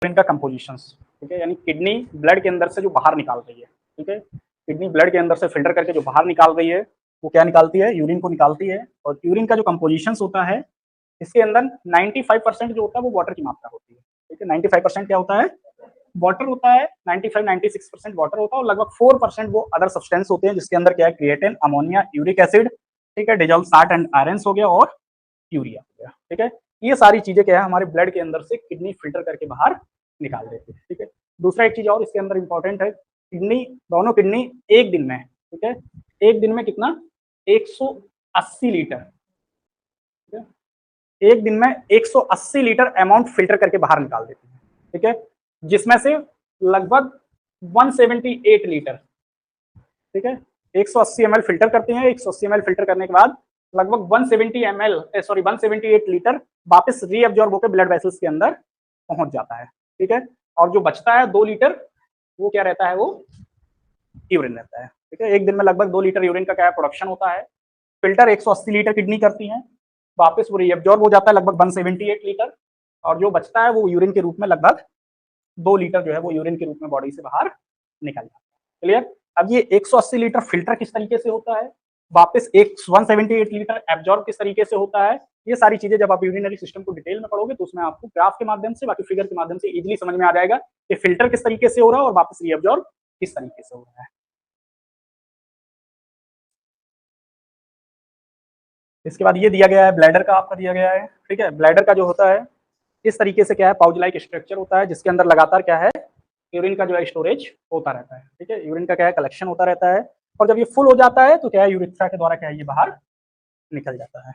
इनका कंपोजिशंस, ठीक है, यानी किडनी ब्लड के अंदर से जो बाहर निकाल रही है, ठीक है, किडनी ब्लड के अंदर से फिल्टर करके जो बाहर निकाल रही है वो क्या निकालती है, यूरिन को निकालती है। और यूरिन का जो कंपोजिशंस होता है इसके अंदर 95% जो होता है वो वाटर की मात्रा होती है, ठीक है, 95% क्या होता है, वाटर होता है, 95-96% वाटर होता है और लगभग 4% वो अदर सब्सटेंस होते हैं जिसके अंदर क्या है, क्रिएटिन, अमोनिया, यूरिक एसिड, ठीक है, डिजॉल्व साल्ट एंड आयरन्स हो गया और यूरिया हो गया, ठीक है। ये सारी चीजें क्या है हमारे ब्लड के अंदर से किडनी फिल्टर करके बाहर निकाल देती है, ठीक है। दूसरा एक चीज और इसके अंदर इंपॉर्टेंट है, किडनी, दोनों किडनी एक दिन में, ठीक है, एक दिन में कितना, 180 लीटर, ठीक है, एक दिन में 180 लीटर अमाउंट फिल्टर करके बाहर निकाल देती है, ठीक है, जिसमें से लगभग 178 लीटर, ठीक है, 180 ml फिल्टर करते हैं, 180 ml फिल्टर करने के बाद लगभग 178 लीटर वापस रीअब्जॉर्ब होकर ब्लड वेसल्स के अंदर पहुंच जाता है, ठीक है। और जो बचता है 2 लीटर वो क्या रहता है, वो यूरिन रहता है, ठीक है। एक दिन में लगभग 2 लीटर यूरिन का क्या प्रोडक्शन होता है, फिल्टर 180 लीटर किडनी करती है, वापस वो रीअब्जॉर्ब हो जाता है लगभग 178 लीटर, और जो बचता है वो यूरिन के रूप में लगभग 2 लीटर जो है वो यूरिन के रूप में बॉडी से बाहर निकल जाता है, क्लियर। अब ये 180 लीटर फिल्टर किस तरीके से होता है, वापस एक 178 लीटर एब्जॉर्ब किस तरीके से होता है, ये सारी चीजें जब आप यूरिनरी सिस्टम को डिटेल में पढ़ोगे तो उसमें आपको ग्राफ के माध्यम से, बाकी फिगर के माध्यम से इजीली समझ में आ जाएगा कि फिल्टर किस तरीके से हो रहा है और वापस रीअब्जॉर्ब किस तरीके से हो रहा है। इसके बाद ये दिया गया है, ब्लैडर का आपका दिया गया है, ठीक है। ब्लैडर का जो होता है इस तरीके से क्या है, पाउच लाइक स्ट्रक्चर होता है जिसके अंदर लगातार क्या है, यूरिन का जो है स्टोरेज होता रहता है, ठीक है, यूरिन का क्या है, कलेक्शन होता रहता है, और जब ये फुल हो जाता है तो क्या है, यूरेथ्रा के द्वारा क्या है ये बाहर निकल जाता है।